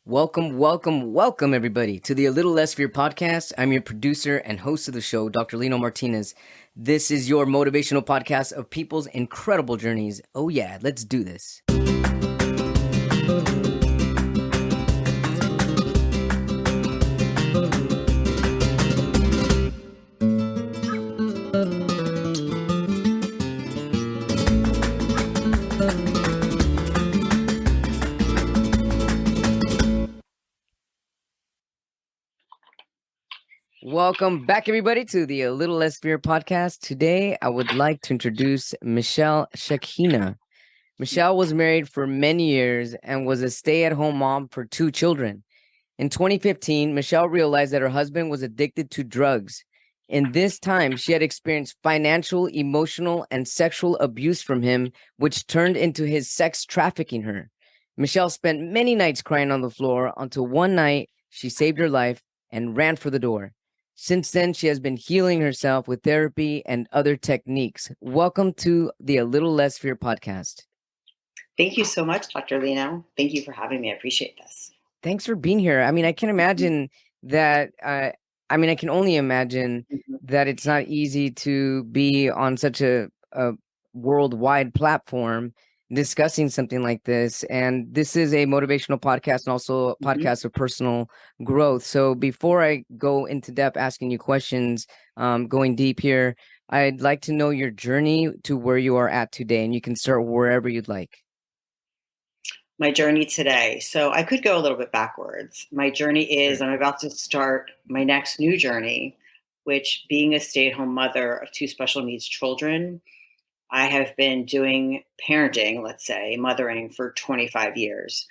Welcome, everybody, to the A Little Less Fear podcast. I'm your producer and host of the show, Dr. Lino Martinez. This is your motivational podcast of people's incredible journeys. Oh, yeah, let's do this. Welcome back, everybody, to the A Little Less Fear podcast. Today, I would like to introduce Michelle Shekhinah. Michelle was married for many years and was a stay-at-home mom for 2 children. In 2015, Michelle realized that her husband was addicted to drugs. In this time, she had experienced financial, emotional, and sexual abuse from him, which turned into his sex trafficking her. Michelle spent many nights crying on the floor until one night she saved her life and ran for the door. Since then, she has been healing herself with therapy and other techniques. Welcome to the A Little Less Fear podcast. Thank you so much, Dr. Lino. Thank you for having me. I appreciate this. Thanks for being here. I mean, I can imagine that. I can only imagine that it's not easy to be on such a worldwide platform discussing something like this. And this is a motivational podcast and also a podcast of personal growth. So before I go into depth asking you questions, going deep here, I'd like to know your journey to where you are at today. And you can start wherever you'd like. My journey today. So I could go a little bit backwards. My journey is I'm about to start my next new journey, which being a stay-at-home mother of 2 special needs children, I have been doing parenting, let's say, mothering for 25 years.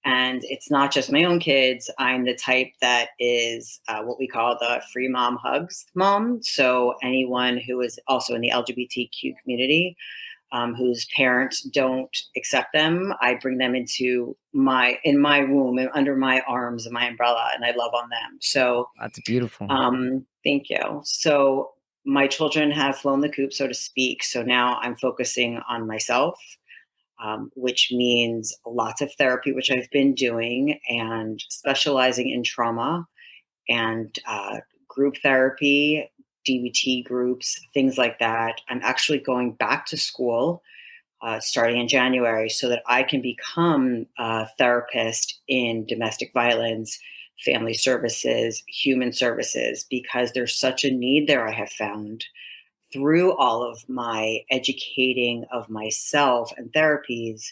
And it's not just my own kids. I'm the type that is what we call the free mom hugs mom. So anyone who is also in the LGBTQ community, whose parents don't accept them, I bring them into my womb and under my arms and my umbrella, and I love on them. So that's beautiful. Thank you. So my children have flown the coop, so to speak. So now I'm focusing on myself, which means lots of therapy, which I've been doing, and specializing in trauma and group therapy, DBT groups, things like that. I'm actually going back to school starting in January so that I can become a therapist in domestic violence, family services, human services, because there's such a need there, I have found, through all of my educating of myself and therapies,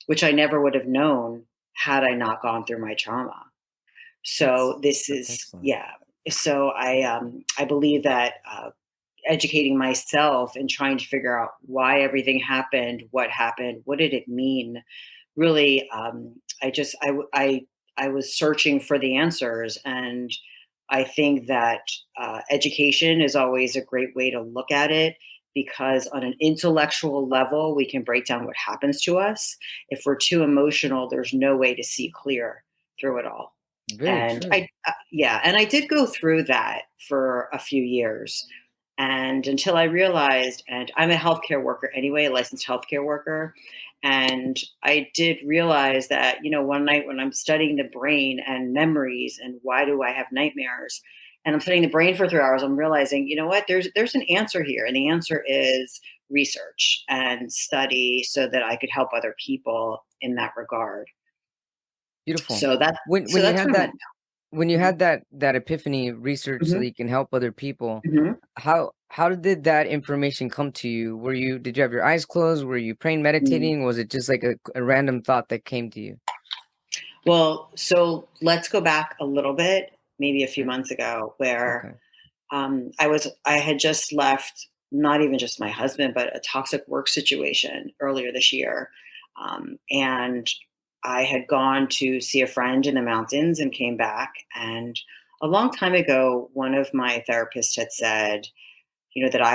which I never would have known had I not gone through my trauma. So this is, excellent. yeah. So I believe that educating myself and trying to figure out why everything happened, what did it mean, really, I was searching for the answers, and I think that education is always a great way to look at it, because on an intellectual level, we can break down what happens to us. If we're too emotional, there's no way to see clear through it all. Very true. And I did go through that for a few years. And until I realized, and I'm a healthcare worker anyway, a licensed healthcare worker. And I did realize that, one night when I'm studying the brain and memories and why do I have nightmares, and I'm studying the brain for 3 hours, I'm realizing, you know what, there's an answer here. And the answer is research and study so that I could help other people in that regard. Beautiful. So that's when you had that epiphany research so that you can help other people, how did that information come to you? Did you have your eyes closed? Were you praying, meditating? Was it just like a random thought that came to you? Well, so let's go back a little bit, maybe a few months ago, where I had just left, not even just my husband, but a toxic work situation earlier this year. And I had gone to see a friend in the mountains and came back. And a long time ago, one of my therapists had said, that I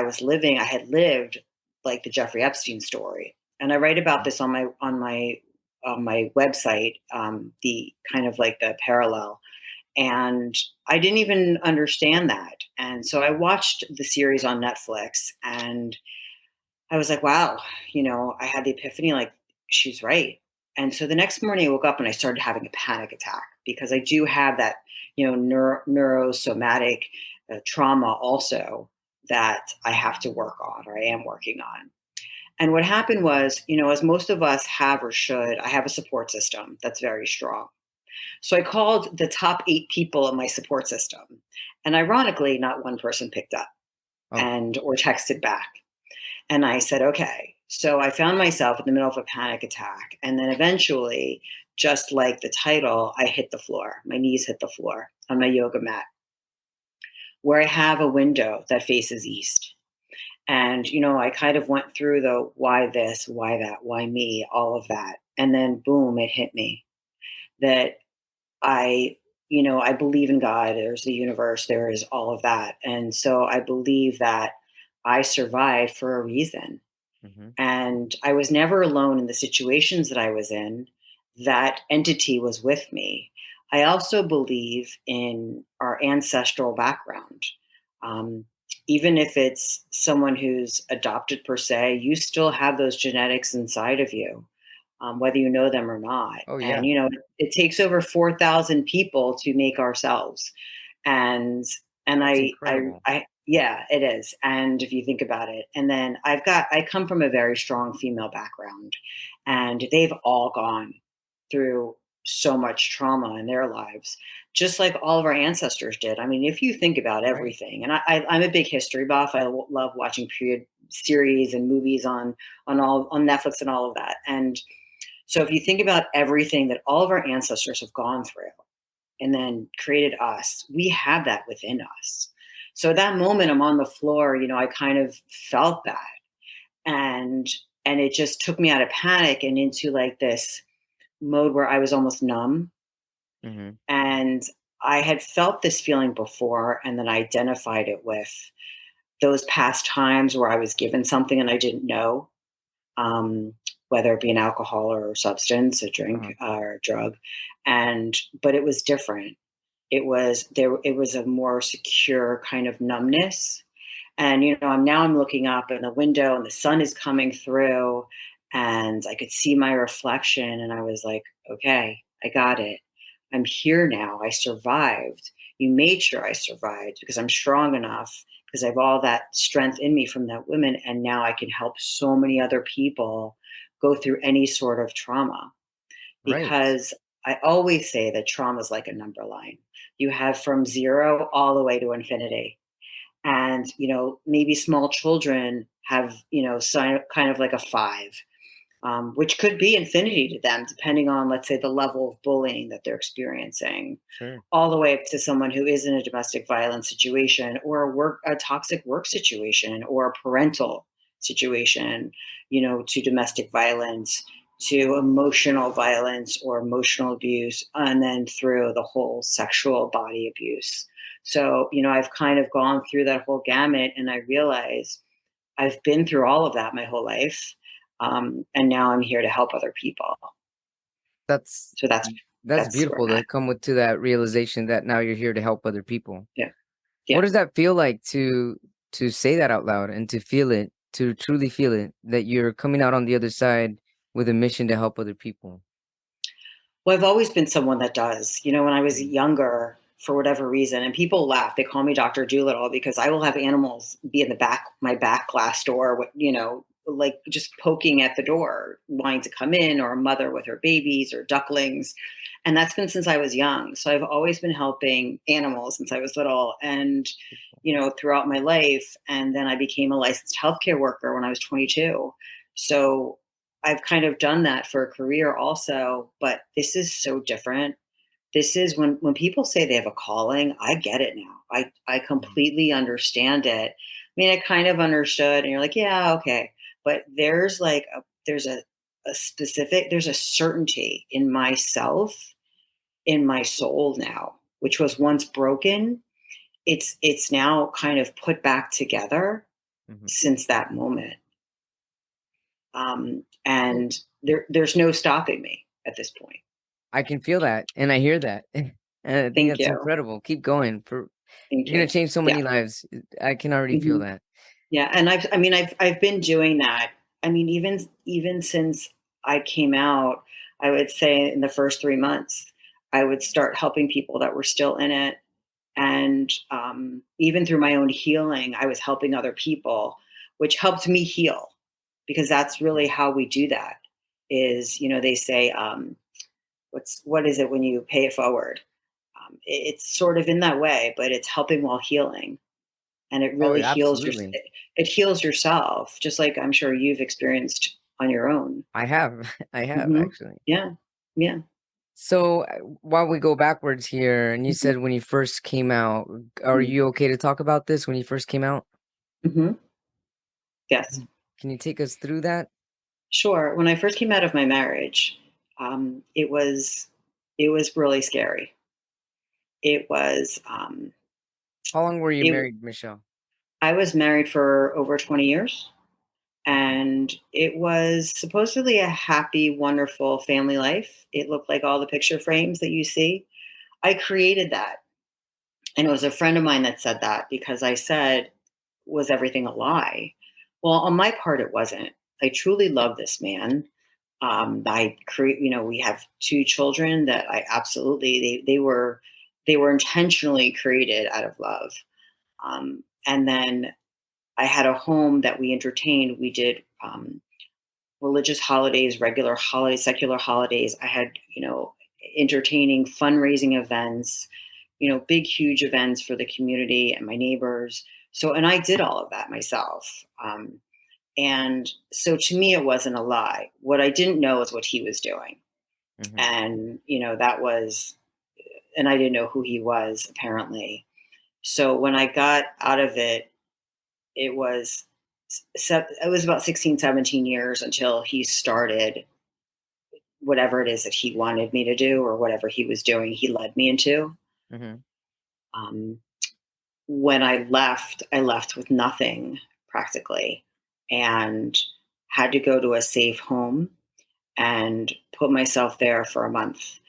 had lived like the Jeffrey Epstein story. And I write about this on my website, the kind of like the parallel. And I didn't even understand that. And so I watched the series on Netflix and I was like, wow, I had the epiphany, like, she's right. And so the next morning I woke up and I started having a panic attack because I do have that, neurosomatic trauma also that I have to work on, or I am working on. And what happened was, as most of us have or should, I have a support system that's very strong. So I called the top 8 people in my support system. And ironically, not one person picked up Oh, and or texted back. And I said, okay. So I found myself in the middle of a panic attack. And then eventually, just like the title, I hit the floor. My knees hit the floor on my yoga mat, where I have a window that faces east. And, I kind of went through the why this, why that, why me, all of that. And then boom, it hit me that I, I believe in God, there's the universe, there is all of that. And so I believe that I survived for a reason. hmm, And I was never alone in the situations that I was in. That entity was with me. I also believe in our ancestral background. Um, Even if it's someone who's adopted per se, you still have those genetics inside of you, whether you know them or not. oh yeah, And, it takes over 4,000 people to make ourselves. And and that's I incredible. yeah, it is. And if you think about it, and then I come from a very strong female background, and they've all gone through so much trauma in their lives, just like all of our ancestors did. I mean, if you think about Right. everything, and I'm a big history buff. I love watching period series and movies on Netflix and all of that. And so if you think about everything that all of our ancestors have gone through and then created us, we have that within us. So at that moment I'm on the floor, I kind of felt that. And it just took me out of panic and into like this mode where I was almost numb. Hmm. And I had felt this feeling before and then I identified it with those past times where I was given something and I didn't know, um, whether it be an alcohol or a substance, a drink Uh-huh. or a drug. But it was different. It was a more secure kind of numbness. And I'm looking up in the window and the sun is coming through and I could see my reflection and I was like, okay, I got it. I'm here now. I survived. You made sure I survived because I'm strong enough, because I have all that strength in me from that woman, and now I can help so many other people go through any sort of trauma. Right. Because I always say that trauma is like a number line. You have from 0 all the way to infinity. And, maybe small children have, kind of like a 5, which could be infinity to them, depending on, let's say, the level of bullying that they're experiencing, Sure. all the way up to someone who is in a domestic violence situation or a toxic work situation or a parental situation, to domestic violence, to emotional violence or emotional abuse, and then through the whole sexual body abuse. So, I've kind of gone through that whole gamut and I realize I've been through all of that my whole life. And now I'm here to help other people. That's So that's that's where beautiful I'm at. to come with to that realization that now you're here to help other people. Yeah. What Yeah. does that feel like to say that out loud and to feel it, to truly feel it, that you're coming out on the other side with a mission to help other people? Well, I've always been someone that does. When I was Mm, younger, for whatever reason, and people laugh, they call me Dr. Doolittle because I will have animals be in my back glass door, like just poking at the door, wanting to come in, or a mother with her babies or ducklings. And that's been since I was young. So I've always been helping animals since I was little and, throughout my life. And then I became a licensed healthcare worker when I was 22. So I've kind of done that for a career also, but this is so different. This is when people say they have a calling, I get it now. I mhm. completely understand it. I mean, I kind of understood, and you're like, yeah, okay. But there's a certainty in myself, in my soul now, which was once broken. It's now kind of put back together Mhm. since that moment. And there's no stopping me at this point. I can feel that, and I hear that, and I think Thank that's you. incredible. Keep going. Thank You're gonna you. change so Yeah. many lives. I can already feel Mhm. that. Yeah, and I've been doing that. I mean, even since I came out, I would say in the first 3 months, I would start helping people that were still in it. And even through my own healing, I was helping other people, which helped me heal, because that's really Mhm. how we do that. Is, they say, what is it when you pay it forward? It's sort of in that way, but it's helping while healing, and it Oh, really heals your. absolutely. It heals yourself, just like I'm sure you've experienced on your own. I have. I have Hmm. actually. Yeah, yeah. So while we go backwards here, and you Hmm. said when you first came out, are you okay to talk about this when you first came out? Hmm. Yes, Can you take us through that? sure. When I first came out of my marriage, it was really scary. It was How long were you it. married, Michelle? I was married for over 20 years, Okay. and it was supposedly a happy, wonderful family life. It looked like all the picture frames that you see. I created that. And it was a friend of mine that said that, because I said, was everything a lie? Well, on my part, it wasn't. I truly love this man. We have two children that I absolutely, they were intentionally created out of love. And then I had a home that we entertained. We did religious holidays, regular holidays, secular holidays. I had, entertaining fundraising events, big, huge events for the community and my neighbors. So, and I did all of that myself. And so to me, it wasn't a lie. What I didn't know is what he was doing. Mm-hmm. And, that was, and I didn't know who he was, apparently. So when I got out of it, it was, it was about 16, 17 years until he started whatever it is that he wanted me to do, or whatever he was doing, he led me into. Mm-hmm. Um, when I left with nothing practically, and had to go to a safe home and put myself there for a month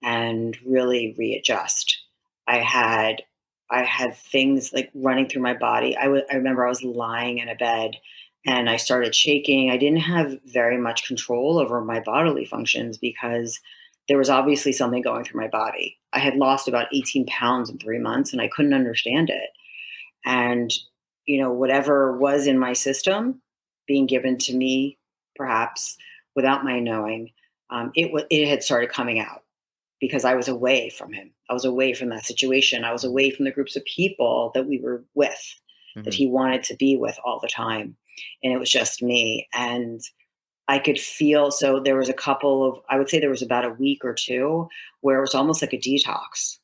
and really readjust. I had I had things like running through my body. I remember I was lying in a bed and I started shaking. I didn't have very much control over my bodily functions, because there was obviously something going through my body. I had lost about 18 pounds in 3 months and I couldn't understand it. And, whatever was in my system being given to me, perhaps without my knowing, it had started coming out, because I was away from him. I was away from that situation. I was away from the groups of people that we were with, that Mm-hmm. he wanted to be with all the time. And it was just me. And I could feel, so there was a couple of, I would say there was about a week or two where it was almost like a detox.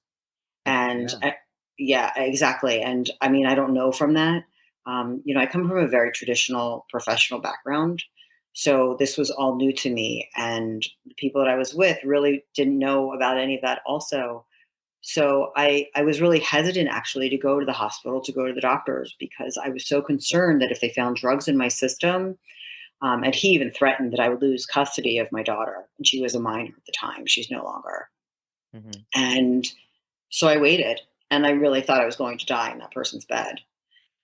And Yeah. yeah, exactly. And I mean, I don't know from that. I come from a very traditional professional background. So this was all new to me. And the people that I was with really didn't know about any of that also. So I was really hesitant, actually, to go to the hospital, to go to the doctors, because I was so concerned that if they found drugs in my system, and he even threatened that I would lose custody of my daughter. And she was a minor at the time. She's no longer. Mm-hmm. And so I waited, and I really thought I was going to die in that person's bed.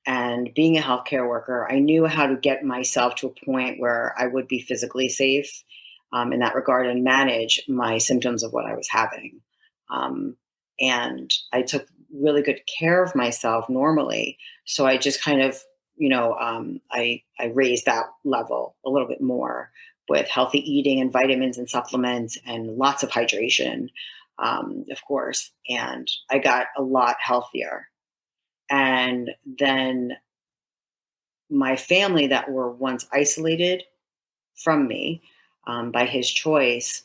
And being a healthcare worker, I knew how to get myself to a point where I would be physically safe, in that regard, and manage my symptoms of what I was having. Um, and I took really good care of myself normally. So I just kind of, I raised that level a little bit more with healthy eating and vitamins and supplements and lots of hydration, of course. And I got a lot healthier. And then my family, that were once isolated from me, by his choice,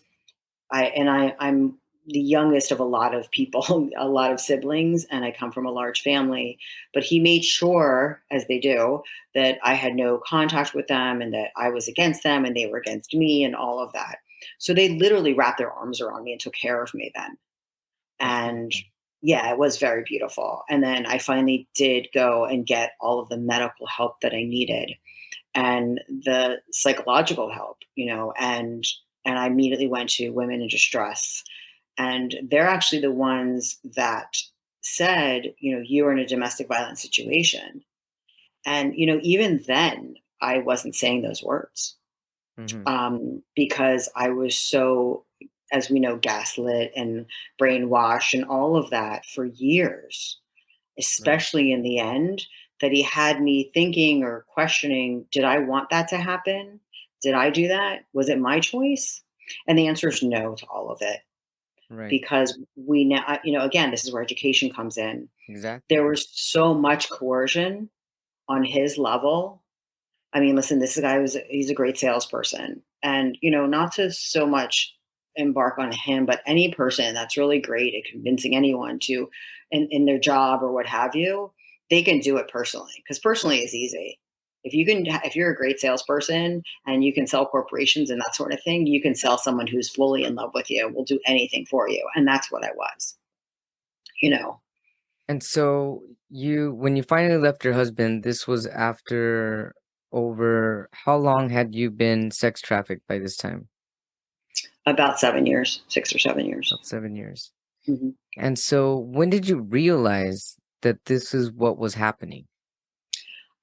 I'm the youngest of a lot of people, a lot of siblings, and I come from a large family. But he made sure, as they do, that I had no contact with them and that I was against them and they were against me and all of that. So they literally wrapped their arms around me and took care of me then. That's And beautiful. yeah, it was very beautiful. And then I finally did go and get all of the medical help that I needed, and the psychological help, and I immediately went to Women in Distress. And they're actually the ones that said, you're in a domestic violence situation. And, even then, I wasn't saying those words, Mm-hmm. because I was so as we know, gaslit and brainwashed and all of that for years, Right. especially in the end, that he had me thinking or questioning, did I want that to happen? Did I do that? Was it my choice? And the answer is no to all of it, Right. because we now, again, this is where education comes in. Exactly. There was so much coercion on his level. I mean, listen, this guy he's a great salesperson. And, not to so much embark on him, but any person that's really great at convincing anyone to in their job or what have you, they can do it personally, because personally is easy. If you're a great salesperson and you can sell corporations and that sort of thing, you can sell someone who's fully in love with you, will do anything for you. And that's what I was, you know. And so when you finally left your husband, this was after over how long had you been sex trafficked by this time? About 7 years, 6 or 7 years. About 7 years. Mhm. And so when did you realize that this is what was happening?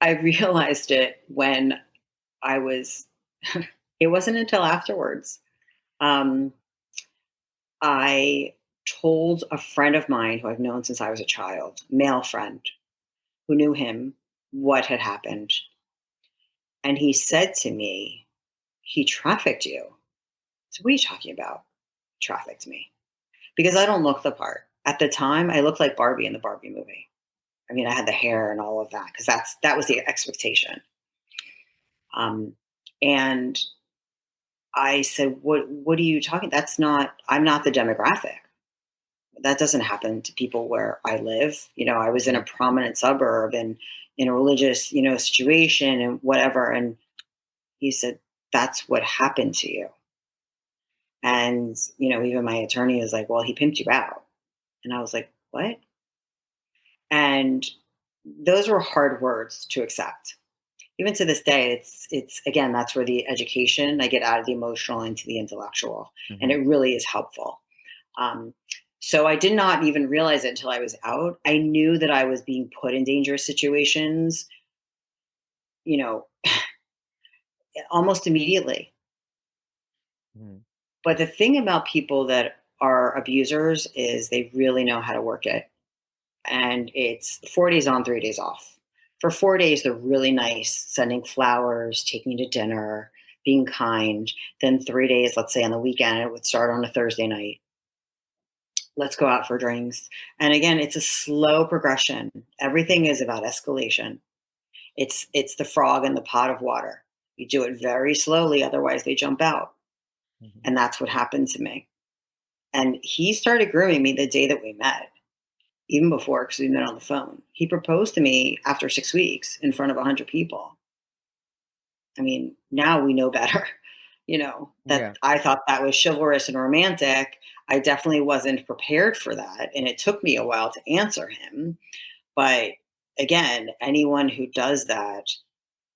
I realized it when I was it wasn't until afterwards. Um, I told a friend of mine who I've known since I was a child, male friend, who knew him, what had happened. And he said to me, he trafficked you. So what are you talking about? Trafficked me. Because I don't look the part. At the time, I looked like Barbie in the Barbie movie. I mean, I had the hair and all of that, because that was the expectation. Um, and I said, what are you talking? I'm not the demographic. That doesn't happen to people where I live. I was in a Mhm. prominent suburb and in a religious, situation and whatever. And he said, that's what happened to you. And, even my attorney was like, well, he pimped you out. And I was like, what? And those were hard words to accept. Even to this day, it's again, that's where the education, I get out of the emotional into the intellectual, and Mhm. it really is helpful. Um, so I did not even realize it until I was out. I knew that I was being put in dangerous situations, you know, almost immediately. Mhm. But the thing about people that are abusers is they really know how to work it. And it's 4 days on, 3 days off. For 4 days, they're really nice, sending flowers, taking you to dinner, being kind. Then 3 days, let's say on the weekend, it would start on a Thursday night. Let's go out for drinks. And again, it's a slow progression. Everything is about escalation. It's the frog in the pot of water. You do it very slowly, otherwise they jump out. Mhm. And that's what happened to me. And he started grooming me the day that we met, even before, because we met on the phone. He proposed to me after 6 weeks in front of 100 people. I mean, now we know better, Yeah. that I thought that was chivalrous and romantic. I definitely wasn't prepared for that. And it took me a while to answer him. But again, anyone who does that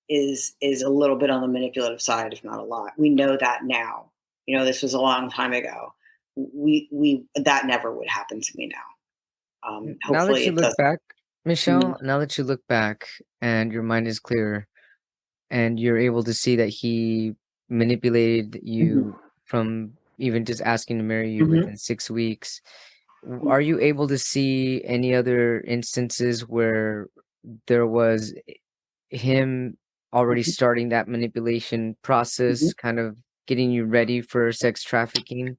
is a little bit on the manipulative side, if not a lot. We know that now. This was a long time ago. We that never would happen to me now. Now that Hopefully you it look doesn't. back, Mhm, Michelle, now that you look back and your mind is clear and you're able to see that he manipulated mhm, you from even just asking to marry you mhm, within 6 weeks, mhm, are you able to see any other instances where there was him already mhm, starting that manipulation mhm. process, kind of getting you ready for sex trafficking?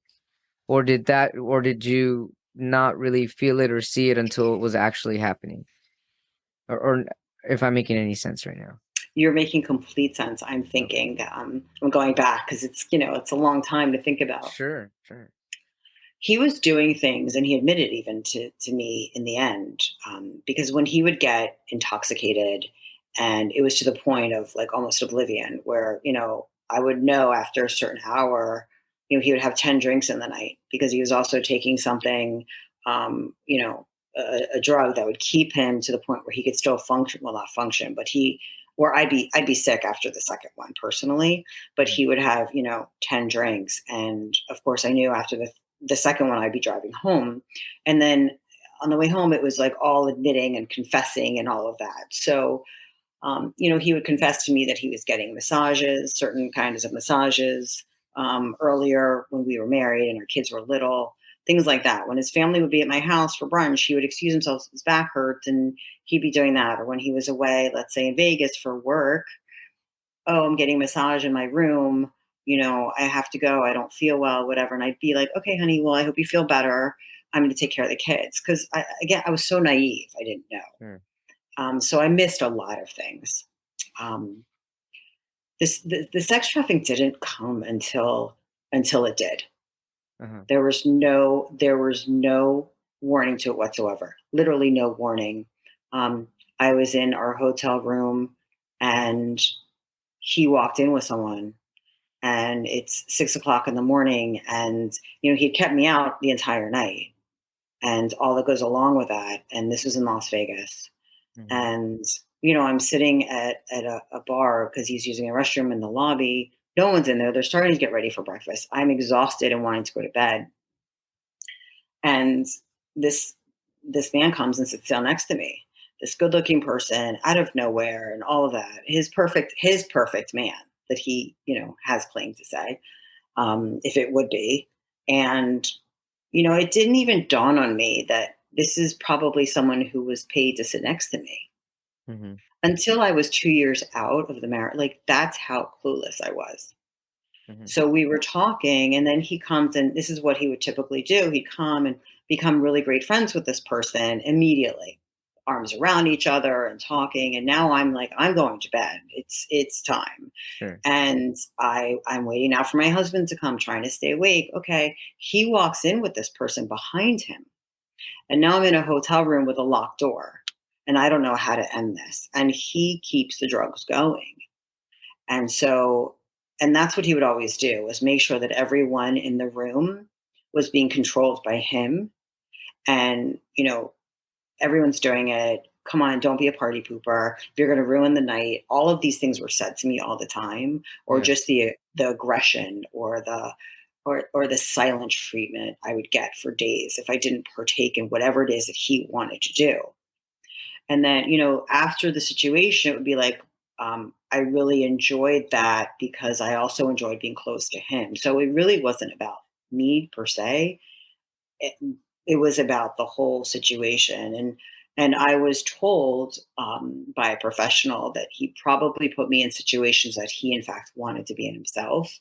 Or did you not really feel it or see it until it was actually happening? Or if I'm making any sense right now. You're making complete sense. I'm Okay. thinking, I'm going back because it's a long time to think about. Sure, sure. He was doing things, and he admitted even to me in the end, because when he would get intoxicated, and it was to the point of like almost oblivion, where I would know after a certain hour, he would have 10 drinks in the night, because he was also taking something, a drug that would keep him to the point where he could still function. Well, not function, but or I'd be sick after the second one personally, but Mhm, he would have 10 drinks, and of course I knew after the second one I'd be driving home. And then on the way home, it was like all admitting and confessing and all of that. So, he would confess to me that he was getting massages, certain kinds of massages. earlier when we were married and our kids were little, things like that. When his family would be at my house for brunch, he would excuse himself, his back hurts, and he'd be doing that. Or when he was away, let's say in Vegas for work, oh, I'm getting a massage in my room. I have to go. I don't feel well, whatever. And I'd be like, okay, honey, well, I hope you feel better. I'm going to take care of the kids. Because again, I was so naive. I didn't know. Sure. So I missed a lot of things. Um, the sex trafficking didn't come until it did. Uh-huh. There was no warning to it whatsoever. Literally no warning. Um, I was in our hotel room, and he walked in with someone, and it's 6 o'clock in the morning, and he kept me out the entire night, and all that goes along with that. And this was in Las Vegas, Mhm. and I'm sitting at a bar because he's using a restroom in the lobby. No one's in there. They're starting to get ready for breakfast. I'm exhausted and wanting to go to bed, and this this man comes and sits down next to me. This good looking person out of nowhere and all of that. His perfect man that he has claimed to say, if it would be. And it didn't even dawn on me that this is probably someone who was paid to sit next to me Mhm. until I was 2 years out of the marriage. Like, that's how clueless I was. Mhm. So we were talking, and then he comes, and this is what he would typically do. He'd come and become really great friends with this person immediately, arms around each other and talking. And now I'm like, I'm going to bed. It's time. Sure. And I'm waiting now for my husband to come, trying to stay awake. Okay. He walks in with this person behind him. And now I'm in a hotel room with a locked door. And I don't know how to end this. And he keeps the drugs going. And so, and that's what he would always do, was make sure that everyone in the room was being controlled by him. And, everyone's doing it. Come on, don't be a party pooper. You're going to ruin the night. All of these things were said to me all the time, or Yeah. just the aggression, or the silent treatment I would get for days if I didn't partake in whatever it is that he wanted to do. And then, after the situation, it would be like, I really enjoyed that because I also enjoyed being close to him. So it really wasn't about me per se. It, it was about the whole situation. And I was told, by a professional, that he probably put me in situations that he, in fact, wanted to be in himself,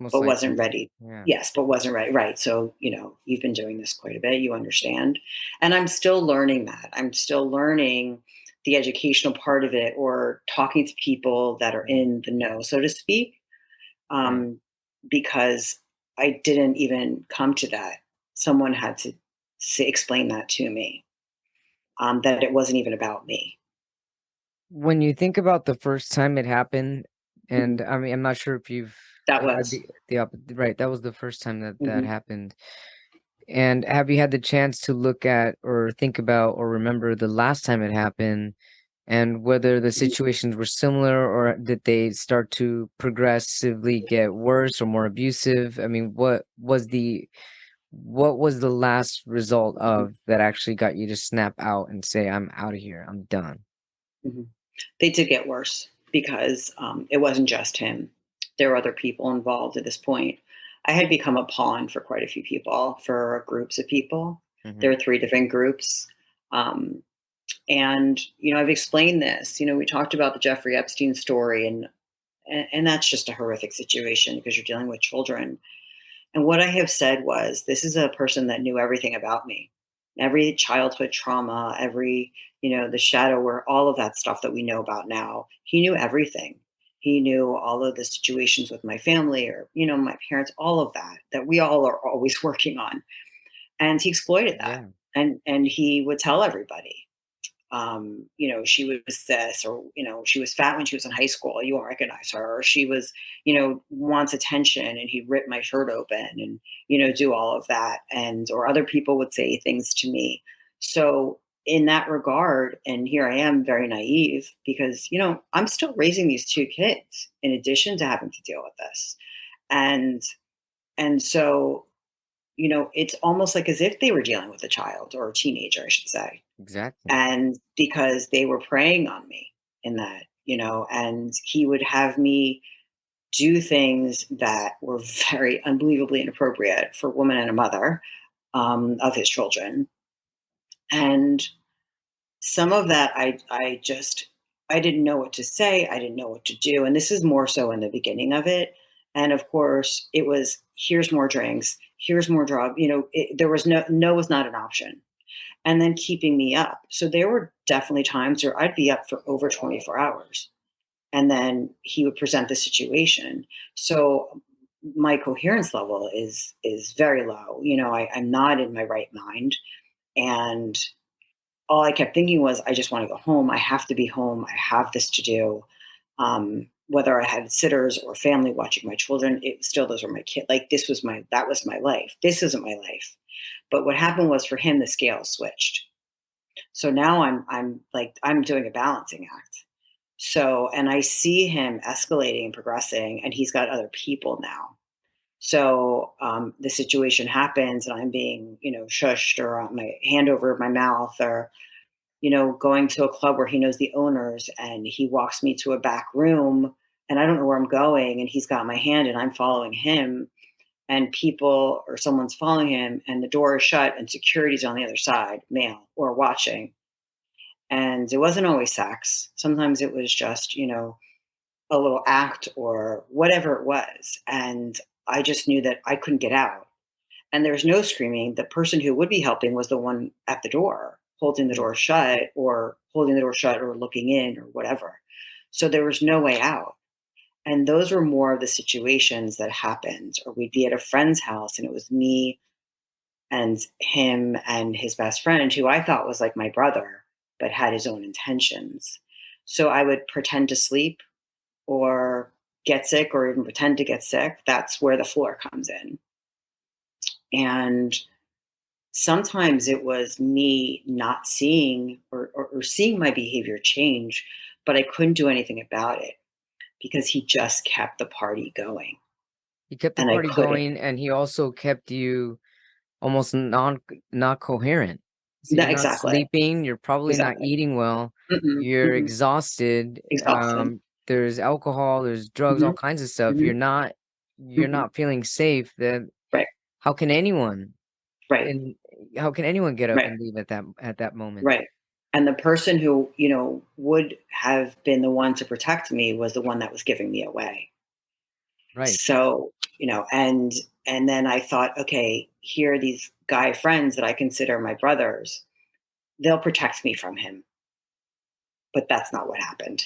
Most but wasn't likely. ready. Yeah. Yes, but wasn't ready. Right. So, you've been doing this quite a bit. You understand. And I'm still learning that. I'm still learning the educational part of it, or talking to people that are Mhm. in the know, so to speak, Right. um, because I didn't even come to that. Someone had to explain that to me, that it wasn't even about me. When you think about the first time it happened, and Mhm. I mean, I'm not sure if you've That had was. the right, that was the first time that that Mhm. happened. And have you had the chance to look at or think about or remember the last time it happened and whether the Mhm. situations were similar or did they start to progressively get worse or more abusive? I mean, what was the last result of that actually got you to snap out and say, "I'm out of here. I'm done." Mhm. They did get worse because, it wasn't just him. There were other people involved at this point. I had become a pawn for quite a few people, for groups of people. There Mhm. were 3 different groups. Um, and, I've explained this. We talked about the Jeffrey Epstein story, and that's just a horrific situation because you're dealing with children. And what I have said was, this is a person that knew everything about me, every childhood trauma, the shadow work, all of that stuff that we know about now. He knew everything. He knew all of the situations with my family, or, my parents, all of that we all are always working on. And he exploited that. Yeah. And he would tell everybody, she was this, or, she was fat when she was in high school. You won't recognize her. Or she was, wants attention, and he'd rip my shirt open and, do all of that. Or other people would say things to me. So, in that regard, and here I am very naive because, I'm still raising these 2 kids in addition to having to deal with this. And, and so, it's almost like as if they were dealing with a child, or a teenager, I should say. Exactly. And because they were preying on me in that, and he would have me do things that were very unbelievably inappropriate for a woman and a mother of his children. And some of that I didn't know what to say. I didn't know what to do. And this is more so in the beginning of it. And of course, it was, here's more drinks, here's more drug. There was no was not an option. And then keeping me up. So there were definitely times where I'd be up for over 24 hours. And then he would present the situation. So my coherence level is very low. I'm not in my right mind. And all I kept thinking was, I just want to go home. I have to be home. I have this to do. Whether I had sitters or family watching my children, those were my kids. Like that was my life. This isn't my life. But what happened was, for him, the scale switched. So now I'm doing a balancing act. So, and I see him escalating and progressing, and he's got other people now. So the situation happens, and I'm being, shushed, or my hand over my mouth, or going to a club where he knows the owners, and he walks me to a back room, and I don't know where I'm going, and he's got my hand and I'm following him, and people or someone's following him, and the door is shut and security's on the other side, male, or watching. And it wasn't always sex. Sometimes it was just, a little act or whatever it was. And I just knew that I couldn't get out. And there was no screaming. The person who would be helping was the one at the door, holding the door shut, or looking in, or whatever. So there was no way out. And those were more of the situations that happened. Or we'd be at a friend's house, and it was me and him and his best friend, who I thought was like my brother, but had his own intentions. So I would pretend to sleep, or get sick, or even pretend to get sick. That's where the floor comes in. And sometimes it was me not seeing, or seeing my behavior change, but I couldn't do anything about it because he just kept the party going. He kept the And I party couldn't. going, and he also kept you almost not coherent. So No, you're not exactly. sleeping, you're probably not Exactly. eating well, Mm-mm, you're mm-mm. exhausted. Exhausted. There's alcohol, there's drugs, all Hmm. kinds of stuff. Hmm. You're Hmm. not feeling safe. That Right. how can anyone Right. and how can anyone get up Right. and leave at that moment? Right. And the person who, would have been the one to protect me was the one that was giving me away. Right. So, and then I thought, okay, here are these guy friends that I consider my brothers. They'll protect me from him. But that's not what happened.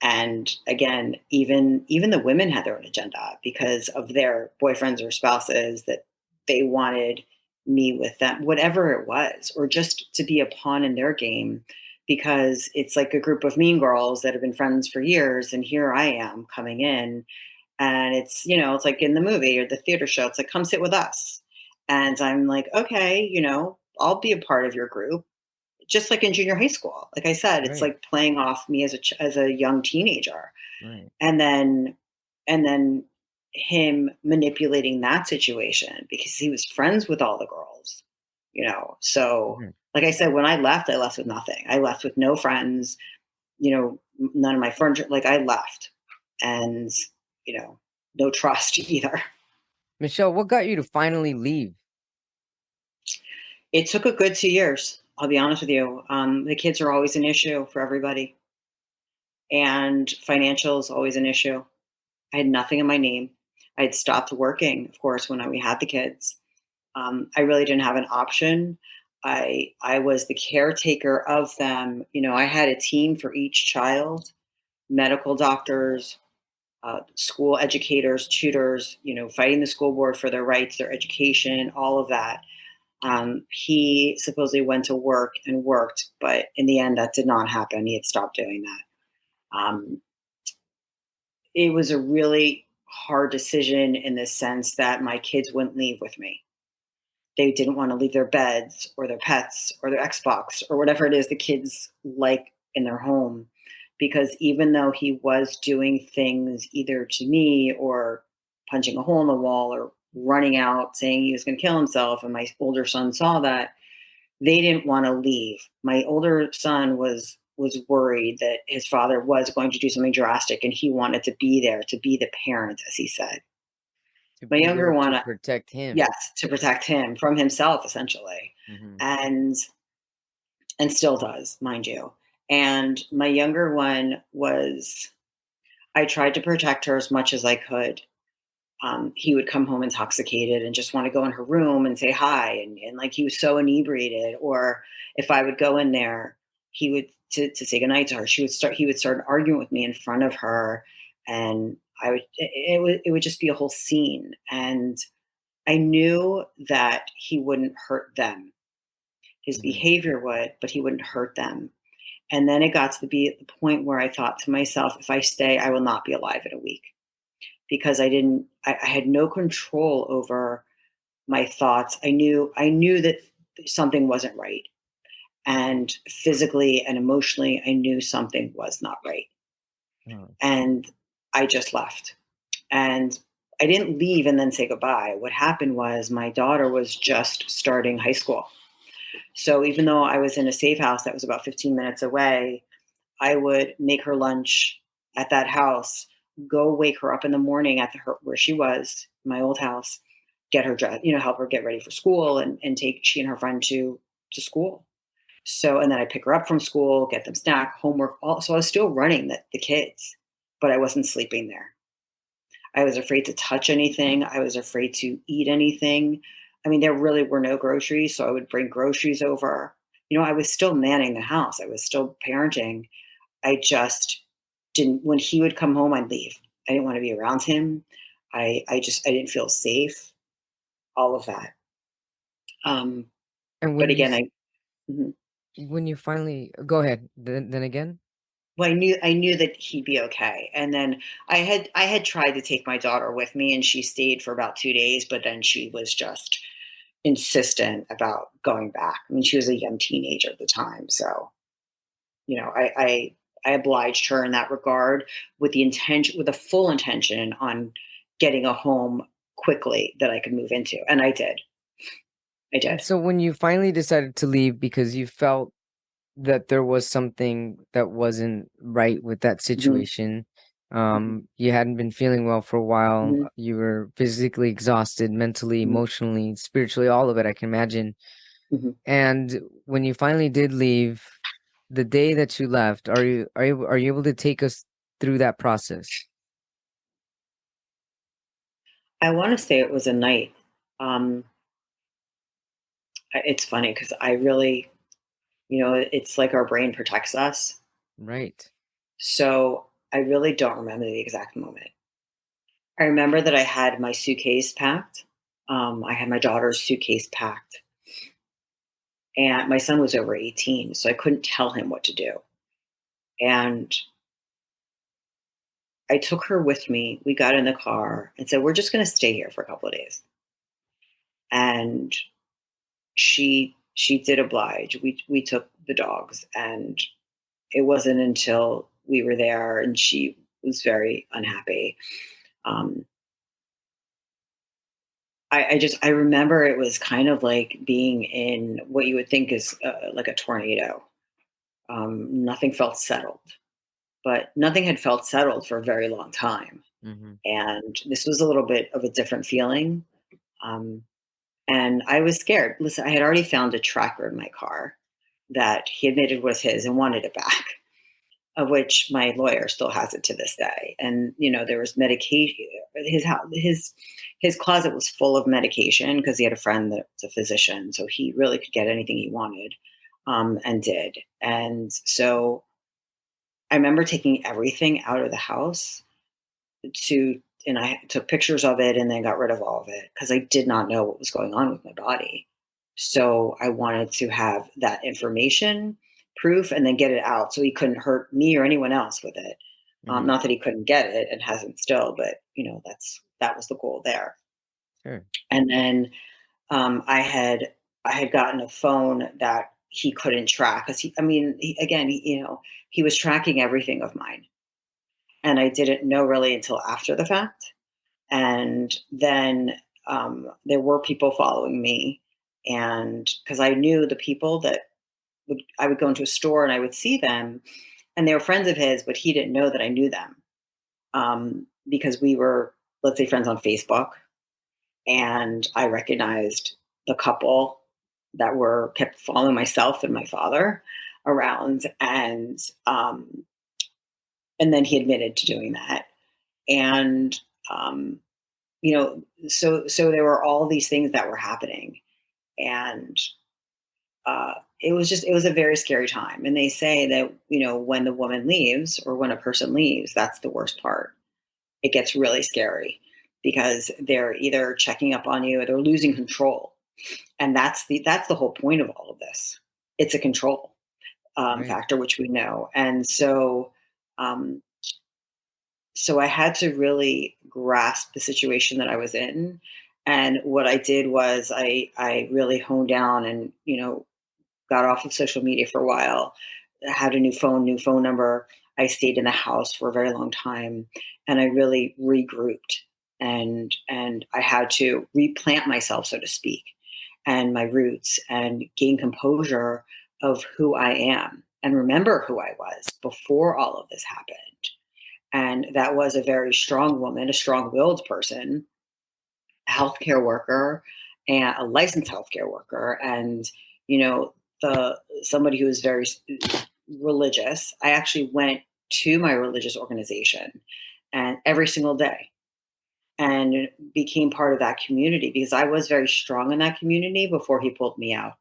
And again, even the women had their own agenda because of their boyfriends or spouses, that they wanted me with them, whatever it was, or just to be a pawn in their game, because it's like a group of mean girls that have been friends for years, and here I am coming in, and it's like in the movie or the theater show, it's like, come sit with us. And I'm like, okay, I'll be a part of your group, just like in junior high school. Like I said, it's Right. like playing off me as a young teenager, Right. and then him manipulating that situation because he was friends with all the girls. So, Mhm. like I left with nothing. I left with no friends. None of my furniture. Like, I left, and no trust either. Michelle, what got you to finally leave? It took a good 2 years. I'll be honest with you. The kids are always an issue for everybody, and financial is always an issue. I had nothing in my name. I had stopped working, of course, when we had the kids. I really didn't have an option. I was the caretaker of them. I had a team for each child: medical doctors, school educators, tutors. Fighting the school board for their rights, their education, all of that. He supposedly went to work and worked, but in the end, that did not happen. He had stopped doing that. It was a really hard decision in the sense that my kids wouldn't leave with me. They didn't want to leave their beds or their pets or their Xbox or whatever it is the kids like in their home. Because even though he was doing things either to me, or punching a hole in the wall, or running out saying he was going to kill himself, and my older son saw that, they didn't want to leave. My older son was was worried that his father was going to do something drastic, and he wanted to be there to be the parent, as he said. To My be younger there to one, protect him. yes, to protect him from himself, essentially, Hmm. and still does, mind you. And my younger one was, I tried to protect her as much as I could. He would come home intoxicated and just want to go in her room and say hi, and like he was so inebriated. Or if I would go in there, he would to say goodnight to her. He would start arguing with me in front of her, and it would just be a whole scene. And I knew that he wouldn't hurt them. His Hmm. behavior would, but he wouldn't hurt them. And then it got to be at the point where I thought to myself, if I stay, I will not be alive in a week, because I had no control over my thoughts. I knew that something wasn't right. And physically and emotionally, I knew something was not right. Oh. And I just left. And I didn't leave and then say goodbye. What happened was my daughter was just starting high school. So even though I was in a safe house that was about 15 minutes away, I would make her lunch at that house, go wake her up in the morning at where she was, my old house, get her dressed, help her get ready for school, and take she and her friend to school. So, and then I pick her up from school, get them snack, homework. So I was still running the kids, but I wasn't sleeping there. I was afraid to touch anything. I was afraid to eat anything. I mean, there really were no groceries, so I would bring groceries over. I was still manning the house. I was still parenting. I just didn't. When he would come home, I'd leave. I didn't want to be around him. I didn't feel safe. All of that. Um, And but again, mhm. when you finally go ahead, then again. Well, I knew that he'd be okay. And then I had tried to take my daughter with me, and she stayed for about 2 days, but then she was just insistent about going back. I mean, she was a young teenager at the time, so I obliged her in that regard, with the full intention on getting a home quickly that I could move into, and I did. I And did. so when you finally decided to leave because you felt that there was something that wasn't right with that Mhm, situation, mhm, you hadn't been feeling well for a while, mhm, you were physically exhausted, mentally, mhm, emotionally, spiritually, all of it, I can imagine. mhm. And when you finally did leave, the day that you left, are you able to take us through that process? I want to say it was a night. Um, it's funny because I really, it's like our brain protects us. Right. So I really don't remember the exact moment. I remember that I had my suitcase packed. I had my daughter's suitcase packed, and my son was over 18, so I couldn't tell him what to do. And I took her with me. We got in the car and said, "We're just going to stay here for a couple of days." And she did oblige. We took the dogs, and it wasn't until we were there, and she was very unhappy. Um, I remember it was kind of like being in what you would think is like a tornado. Nothing felt settled, but nothing had felt settled for a very long time. Hmm. And this was a little bit of a different feeling. Um, and I was scared. Listen, I had already found a tracker in my car that he admitted was his and wanted it back, of which my lawyer still has it to this day. And there was medication. His closet was full of medication because he had a friend that's a physician, so he really could get anything he wanted, and did. And so I remember taking everything out of the house to and I took pictures of it and then got rid of all of it because I did not know what was going on with my body. So I wanted to have that information, proof, and then get it out so he couldn't hurt me or anyone else with it. Hmm. Not that he couldn't get it and hasn't still, but that was the goal there. Sure. And then I had gotten a phone that he couldn't track because I mean, again, he was tracking everything of mine, and I didn't know really until after the fact. And then there were people following me, and because I knew the people that I would go into a store and I would see them, and they were friends of his, but he didn't know that I knew them, because we were, let's say, friends on Facebook, and I recognized the couple that were kept following myself and my father around, and then he admitted to doing that, and um, so there were all these things that were happening, and it was a very scary time. And they say that when the woman leaves or when a person leaves, that's the worst part. It gets really scary because they're either checking up on you or they're losing control, and that's the whole point of all of this. It's a control Right. factor, which we know, and um, so I had to really grasp the situation that I was in. And what I did was I really honed down and got off of social media for a while. I had a new phone number. I stayed in the house for a very long time, and I really regrouped, and I had to replant myself, so to speak, and my roots, and gain composure of who I am and remember who I was before all of this happened. And that was a very strong woman, a strong-willed person, a healthcare worker, and a licensed healthcare worker, and you know, the somebody who was very religious. I actually went to my religious organization, and every single day, and became part of that community because I was very strong in that community before he pulled me out.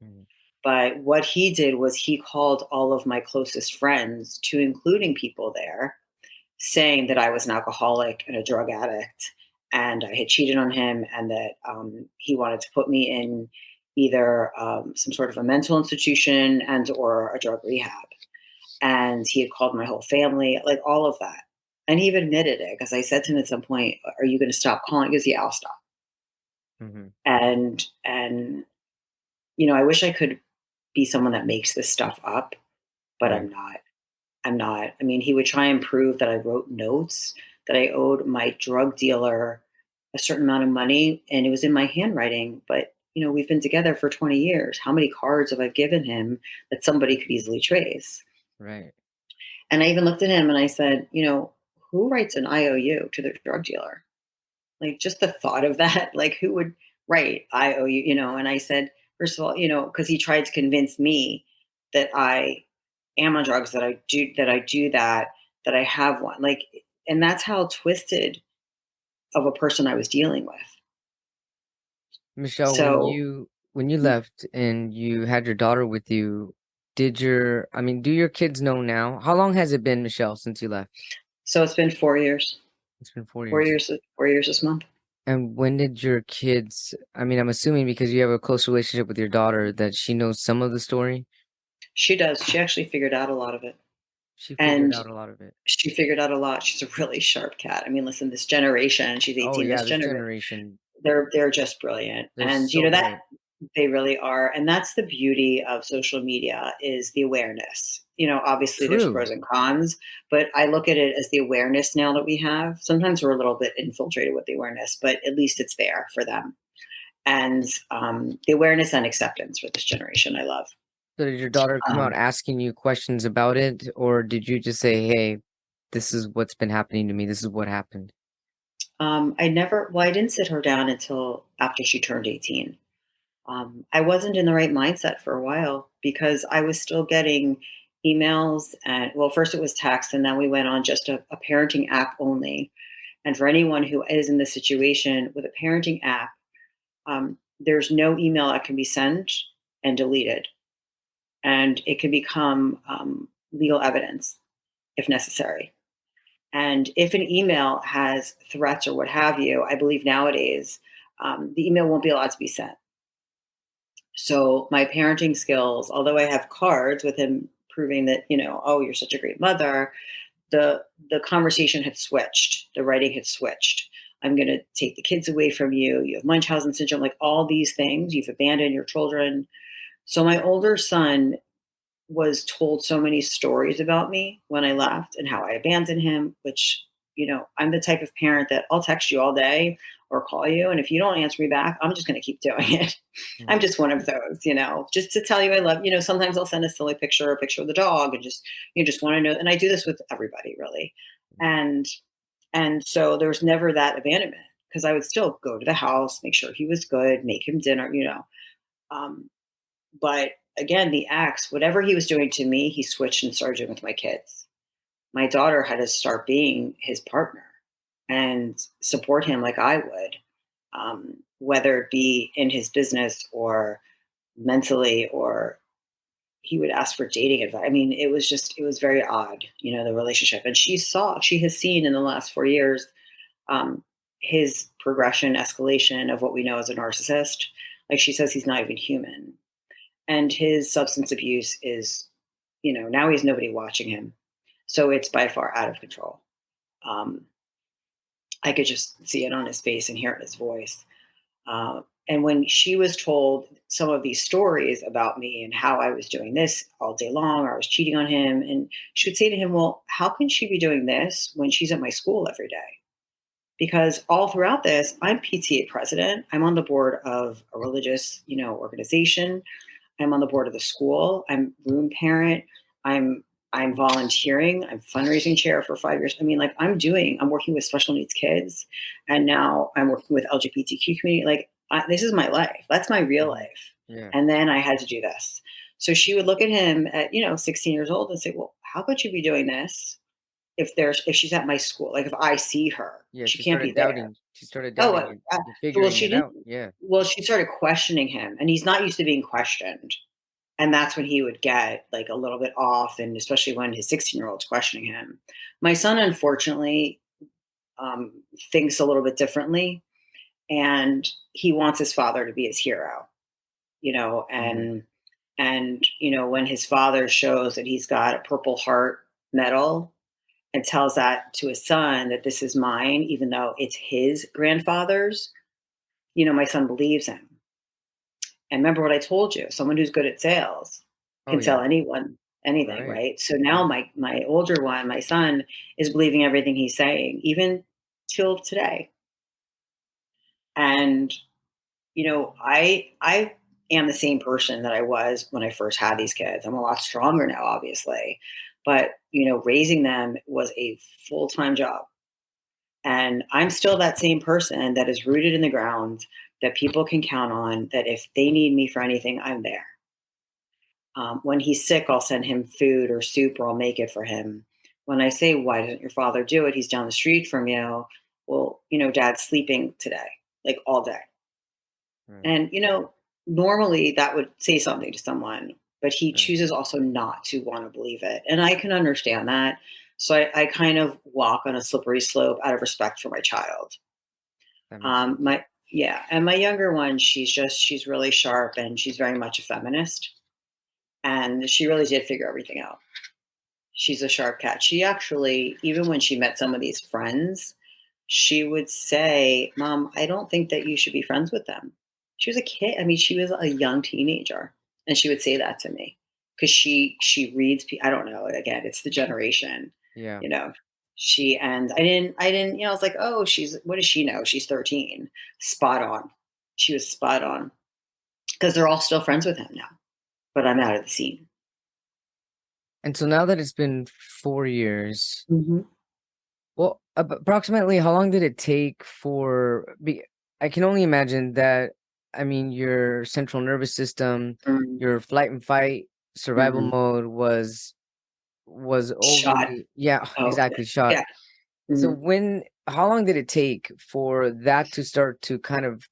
Mm. But what he did was he called all of my closest friends, to including people there, saying that I was an alcoholic and a drug addict, and I had cheated on him, and that he wanted to put me in either some sort of a mental institution and or a drug rehab. And he had called my whole family, like all of that. And he even admitted it because I said to him at some point, "Are you going to stop calling?" He goes, "Yeah, I'll stop." Mhm. And I wish I could be someone that makes this stuff up, but Right. I'm not. I'm not. I mean, he would try and prove that I wrote notes that I owed my drug dealer a certain amount of money, and it was in my handwriting. But we've been together for 20 years. How many cards have I given him that somebody could easily trace? Right. And I even looked at him and I said, who writes an IOU to their drug dealer? Like, just the thought of that, like, who would write IOU? And I said, first of all, because he tried to convince me that I am on drugs, that I have one. Like, and that's how twisted of a person I was dealing with. Michelle, So, when you left and you had your daughter with you, do your kids know now? How long has it been, Michelle, since you left? so it's been 4 years, It's been 4 four years. years, 4 years this month. And when did your kids, I'm assuming because you have a close relationship with your daughter that she knows some of the story. She does. She actually figured out a lot of it. She figured And out a lot of it. she figured out a lot. She's a really sharp cat. I mean, listen, this generation, she's Oh 18, yeah, this this generation, generation, they're just brilliant. they're And so that bright. they really are. And that's the beauty of social media, is the awareness. Obviously there's True. pros and cons, but I look at it as the awareness now that we have. Sometimes we're a little bit infiltrated with the awareness, but at least it's there for them. And the awareness and acceptance for this generation, I love. So did your daughter come out Um, asking you questions about it, or did you just say, "Hey, this is what's been happening to me. This is what happened." I didn't sit her down until after she turned 18. I wasn't in the right mindset for a while because I was still getting emails, and well, first it was text, and then we went on just a parenting app only. And for anyone who is in this situation with a parenting app, there's no email that can be sent and deleted, and it can become legal evidence if necessary. And if an email has threats or what have you, I believe nowadays the email won't be allowed to be sent. So my parenting skills, although I have cards with him proving that, oh, you're such a great mother, the conversation had switched. The writing had switched. I'm going to take the kids away from you. You have Munchausen syndrome, like all these things. You've abandoned your children. So my older son was told so many stories about me when I left and how I abandoned him, which, I'm the type of parent that I'll text you all day or call you. And if you don't answer me back, I'm just going to keep doing it. I'm Mm. just one of those, just to tell you I love, sometimes I'll send a silly picture, a picture of the dog, and just, you just want to know. And I do this with everybody really. And, and so there was never that abandonment because I would still go to the house, make sure he was good, make him dinner. Um, but again, the acts, whatever he was doing to me, he switched and started doing with my kids. My daughter had to start being his partner and support him like I would, whether it be in his business or mentally, or he would ask for dating advice. I mean, it was very odd, the relationship. And she has seen in the last 4 years um, his progression, escalation of what we know as a narcissist. Like she says, he's not even human. And his substance abuse is, now he has nobody watching him. So it's by far out of control. Um, I could just see it on his face and hear it in his voice. And when she was told some of these stories about me and how I was doing this all day long, or I was cheating on him, and she would say to him, well, how can she be doing this when she's at my school every day? Because all throughout this, I'm PTA president. I'm on the board of a religious, organization. I'm on the board of the school. I'm room parent. I'm I'm volunteering. I'm fundraising chair for 5 years. I mean, like I'm working with special needs kids, and now I'm working with LGBTQ community. Like this is my life. That's my real Mhm. life. Yeah. And then I had to do this. So she would look at him at 16 years old and say, "Well, how could you be doing this if she's at my school? Like if I see her, Yeah, she can't be there." she started Oh, doubting you well, figuring she it out. didn't. Yeah. Well, she started questioning him, and he's not used to being questioned. And that's when he would get like a little bit off, and especially when his 16-year-old's questioning him. My son, unfortunately, um, thinks a little bit differently, and he wants his father to be his hero, you know, Mhm. and when his father shows that he's got a Purple Heart medal and tells that to his son that this is mine, even though it's his grandfather's, my son believes him. And remember what I told you, someone who's good at sales Oh, can sell yeah. anyone anything, Right. right? So now Yeah. my older one, my son, is believing everything he's saying, even till today. And I am the same person that I was when I first had these kids. I'm a lot stronger now, obviously. But, raising them was a full-time job. And I'm still that same person that is rooted in the ground, that people can count on, that if they need me for anything, I'm there. When he's sick, I'll send him food or soup, or I'll make it for him. When I say, "Why doesn't your father do it? He's down the street from you." Well, Dad's sleeping today, like all day. Right. And, normally that would say something to someone, but he Right. chooses also not to want to believe it. And I can understand that. So I kind of walk on a slippery slope out of respect for my child. That makes sense. Yeah. And my younger one, she's really sharp, and she's very much a feminist. And she really did figure everything out. She's a sharp cat. She actually, even when she met some of these friends, she would say, "Mom, I don't think that you should be friends with them." She was a kid. I mean, she was a young teenager, and she would say that to me because she reads. I don't know. Again, it's the generation, Yeah. you know. I didn't. I was like, oh, what does she know? She's 13. Spot on. She was spot on because they're all still friends with him now, but I'm out of the scene. And so now that it's been 4 years, Mhm. well, approximately how long did it take I can only imagine that, I mean, your central nervous system, Mhm. your flight and fight survival Mhm. mode was Shot. overly, yeah, Oh, exactly, shot. yeah. So Mhm. how long did it take for that to start to kind of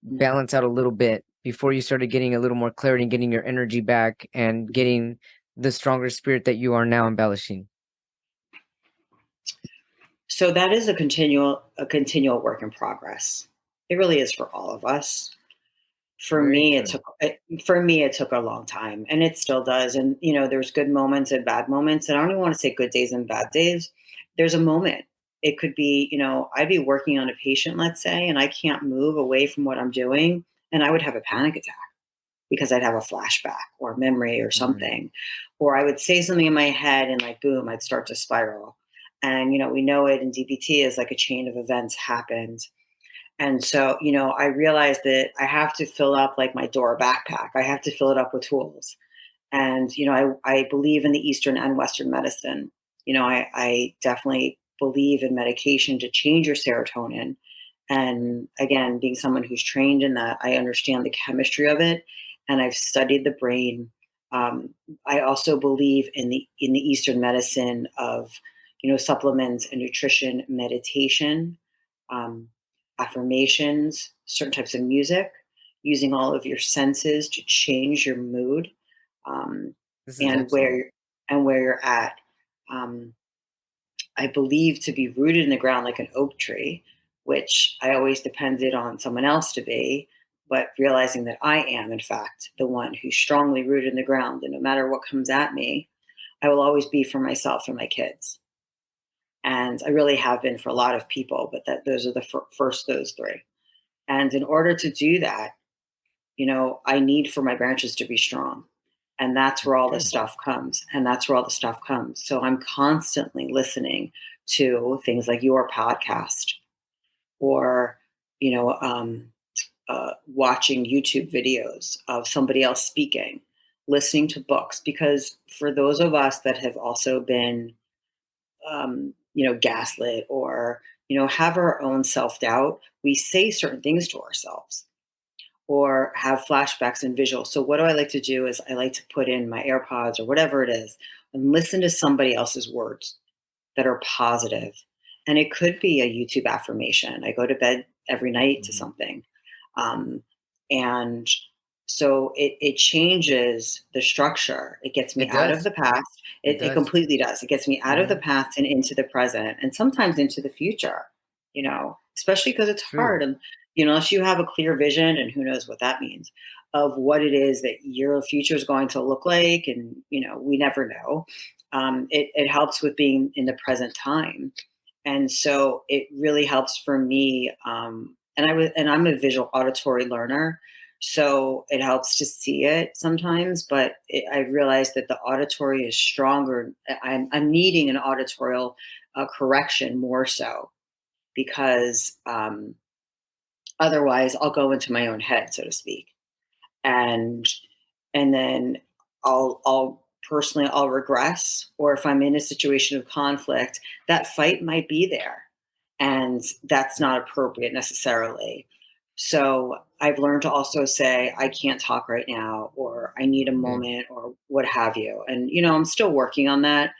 Mhm. balance out a little bit before you started getting a little more clarity and getting your energy back and getting the stronger spirit that you are now embellishing? So that is a continual work in progress. It really is for all of us. For Very me, true. it took a long time, and it still does. And there's good moments and bad moments, and I don't even want to say good days and bad days. There's a moment. It could be, I'd be working on a patient, let's say, and I can't move away from what I'm doing, and I would have a panic attack because I'd have a flashback or memory or Mm, something. Or I would say something in my head and like boom, I'd start to spiral. And we know it in DBT as like a chain of events happened. And so, I realized that I have to fill up like my Dora backpack. I have to fill it up with tools. And, I believe in the Eastern and Western medicine. I definitely believe in medication to change your serotonin. And again, being someone who's trained in that, I understand the chemistry of it, and I've studied the brain. I also believe in the Eastern medicine of, supplements and nutrition, meditation, um, affirmations, certain types of music, using all of your senses to change your mood, um, This is and excellent. where you're at. Um, I believe to be rooted in the ground like an oak tree, which I always depended on someone else to be, but realizing that I am, in fact, the one who's strongly rooted in the ground. And no matter what comes at me, I will always be for myself and my kids. And I really have been for a lot of people, but those are the first, those three. And in order to do that, I need for my branches to be strong. And that's where all this Okay. stuff comes. And that's where all the stuff comes. So I'm constantly listening to things like your podcast, or, you know, um, watching YouTube videos of somebody else speaking, listening to books. Because for those of us that have also been, gaslit, or, have our own self doubt, we say certain things to ourselves or have flashbacks and visuals. So what do I like to do is I like to put in my AirPods or whatever it is and listen to somebody else's words that are positive. And it could be a YouTube affirmation. I go to bed every night to Mhm. something. Um, and so it changes the structure. It gets me It out of does. the past. It It does. completely does. It gets me out of the Hmm. past and into the present, and sometimes into the future, especially because it's True. hard. And, unless you have a clear vision, and who knows what that means, of what it is that your future is going to look like. And, we never know. It helps with being in the present time. And so it really helps for me. And I'm a visual auditory learner, so it helps to see it sometimes. But I realized that the auditory is stronger. I'm needing an auditorial correction more so, because otherwise I'll go into my own head, so to speak, and then I'll personally I'll regress. Or if I'm in a situation of conflict, that fight might be there, and that's not appropriate necessarily. So I've learned to also say I can't talk right now, or I need a Good. moment, or what have you. And I'm still working on that,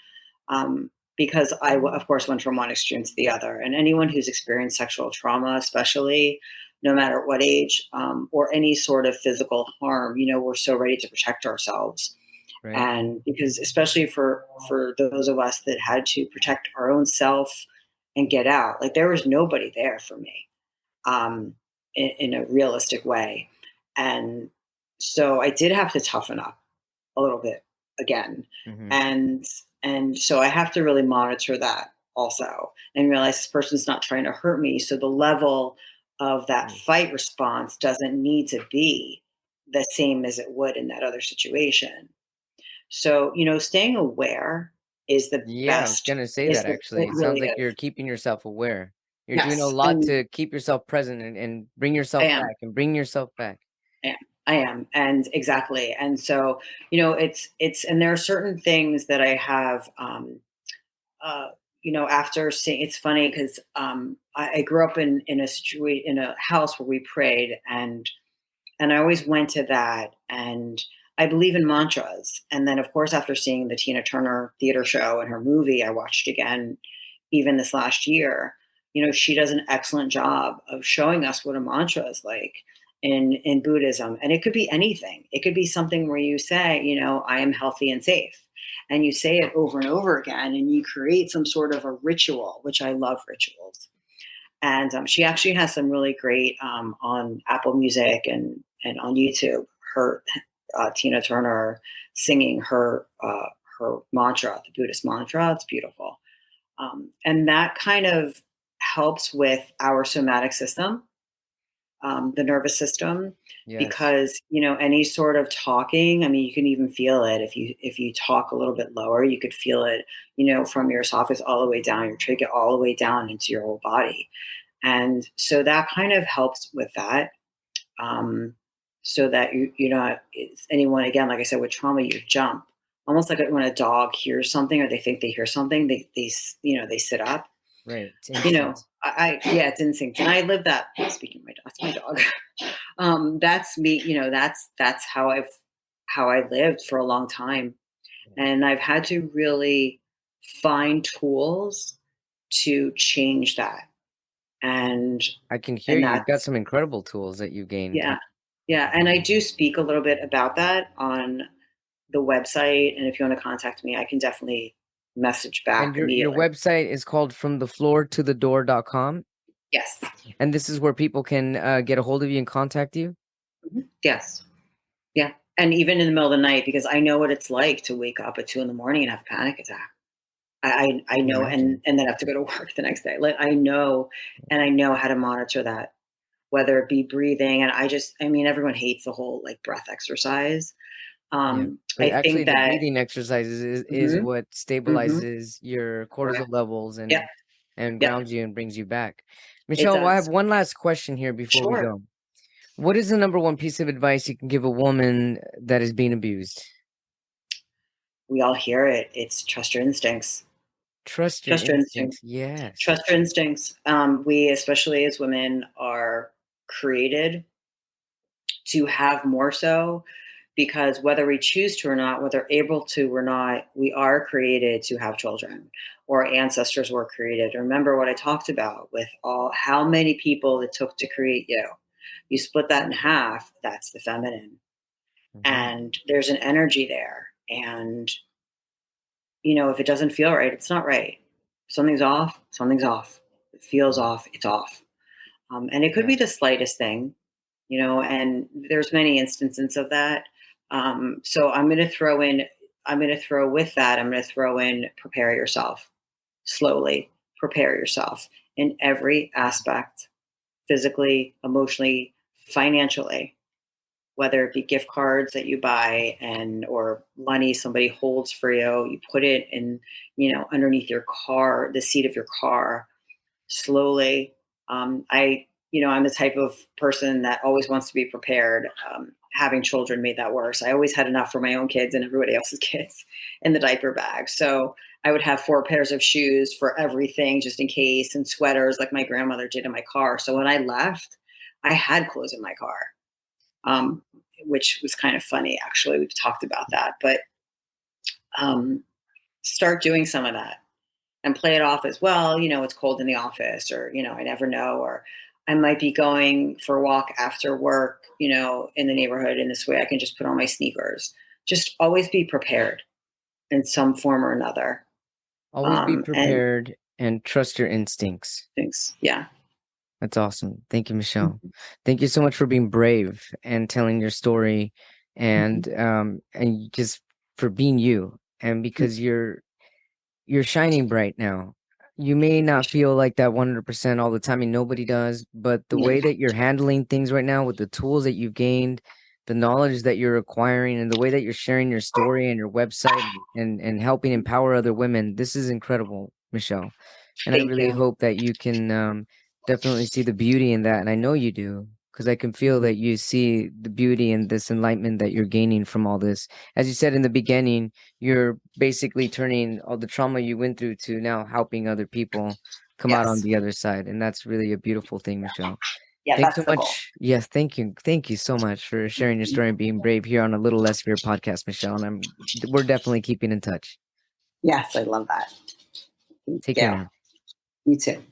because of course, went from one extreme to the other. And anyone who's experienced sexual trauma, especially, no matter what age, or any sort of physical harm, we're so ready to protect ourselves. Right. And because, especially for those of us that had to protect our own self and get out, like there was nobody there for me, um, in a realistic way. And so I did have to toughen up a little bit again. Hmm. And so I have to really monitor that also, and realize this person's not trying to hurt me. So the level of that fight response doesn't need to be the same as it would in that other situation. So, staying aware is the Yeah, I was best. gonna say that It actually. It sounds really like is. you're keeping yourself aware. You're doing a Yes. lot And to keep yourself present and bring I yourself am. back and bring yourself back. I am. I am. And exactly. And so, and there are certain things that I have, uh, after seeing, it's funny because, I grew up in a situation, in a house where we prayed, and I always went to that. And I believe in mantras. And then, of course, after seeing the Tina Turner theater show and her movie, I watched again, even this last year. She does an excellent job of showing us what a mantra is like in Buddhism. And it could be anything. It could be something where you say, I am healthy and safe. And you say it over and over again, and you create some sort of a ritual, which I love rituals. And she actually has some really great, on Apple Music and on YouTube. Her Tina Turner singing her mantra, the Buddhist mantra. It's beautiful, and that kind of helps with our somatic system, the nervous system, Yes. because any sort of talking. I mean, you can even feel it if you talk a little bit lower. You could feel it, from your esophagus all the way down your trachea, all the way down into your whole body. And so that kind of helps with that. Um, so that you're not, it's anyone, again, like I said, with trauma, you jump almost like when a dog hears something or they think they hear something, they sit up. Right. It's You know, instinct. yeah, it's instinct, and I live that. Speaking of my dog, that's my dog. That's me. That's how I lived for a long time, and I've had to really find tools to change that, and I can hear and you. You've got that's some incredible tools that you gained. yeah, yeah, and I do speak a little bit about that on the website, and if you want to contact me, I can definitely message And back your immediately. website is called fromthefloortothedoor.com. Yes, And this is where people can get a hold of you and contact you. yes. Yeah, and even in the middle of the night, because I know what it's like to wake up at 2 in the morning and have a panic attack. I Can know, and imagine. then have to go to work the next day. Like, I know, and I know how to monitor that, whether it be breathing, and I mean, everyone hates the whole, like, breath exercise. Yeah. But I actually think the that breathing exercises is mhm, what mhm, stabilizes your right. cortisol levels Yep, and yep, grounds you and brings you back. it Michelle, well, I have does. one last question here before we Sure. go. What is the number one piece of advice you can give a woman that is being abused? We all hear it. It's trust your instincts. Trust your Trust your instincts. instincts. Yes. Trust your instincts. We, especially as women, are created to have more so because whether we choose to or not, whether able to or not, we are created to have children, or ancestors were created. Remember what I talked about with all how many people it took to create you. You split that in half, that's the feminine. Hmm. And there's an energy there. And, if it doesn't feel right, it's not right. Something's off, something's off. It feels off, it's off. And it could Yeah. be the slightest thing, and there's many instances of that. So I'm going to throw with that, I'm going to throw in prepare yourself slowly, prepare yourself in every aspect, physically, emotionally, financially, whether it be gift cards that you buy and or money somebody holds for you, you put it in, underneath your car, the seat of your car, slowly. I'm the type of person that always wants to be prepared. Having children made that worse. I always had enough for my own kids and everybody else's kids in the diaper bag. So I would have 4 pairs of shoes for everything just in case, and sweaters like my grandmother did in my car. So when I left, I had clothes in my car, um, which was kind of funny, actually. We've talked about that. But um, start doing some of that and play it off as, well, it's cold in the office, or, I never know, or I might be going for a walk after work, in the neighborhood, in this way I can just put on my sneakers. Just always be prepared in some form or another. Always be And prepared and trust your instincts. things, yeah. That's awesome. Thank you, Michelle. Thank you so much for being brave and telling your story and just for being you and because you're shining bright now. You may not feel like that 100% all the time, and nobody does, but the Yeah. way that you're handling things right now with the tools that you've gained, the knowledge that you're acquiring, and the way that you're sharing your story and your website and helping empower other women, this is incredible, Michelle. And I Thank really you. hope that you can definitely see the beauty in that. And I know you do, because I can feel that you see the beauty and this enlightenment that you're gaining from all this. As you said in the beginning, you're basically turning all the trauma you went through to now helping other people come out on Yes. the other side. And that's really a beautiful thing, Michelle. Yeah, Thanks that's so the goal. much. Yes, thank you. Thank you so much for sharing your story and being brave here on A Little Less Fear podcast, Michelle. And we're definitely keeping in touch. Yes, I love that. Thank Take care you. now. You too.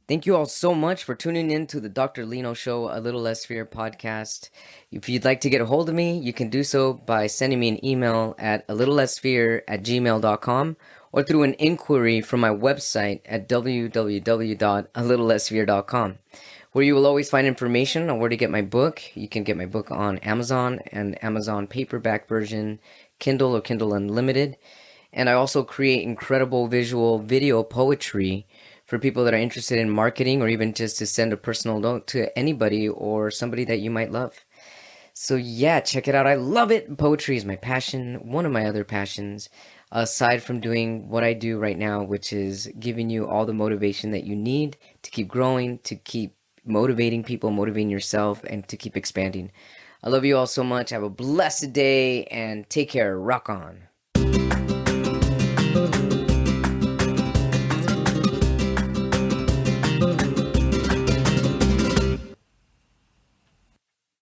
Thank you all so much for tuning in to the Dr. Lino Show, A Little Less Fear podcast. If you'd like to get a hold of me, you can do so by sending me an email at a little less fear at gmail.com or through an inquiry from my website at www.alittlelessfear.com, where you will always find information on where to get my book. You can get my book on Amazon and Amazon paperback version, Kindle or Kindle Unlimited. And I also create incredible visual video poetry for people that are interested in marketing or even just to send a personal note to anybody or somebody that you might love. So yeah, check it out. I love it. Poetry is my passion, one of my other passions. aside from doing what I do right now, which is giving you all the motivation that you need to keep growing, to keep motivating people, motivating yourself, and to keep expanding. I love you all so much. Have a blessed day and take care. Rock on.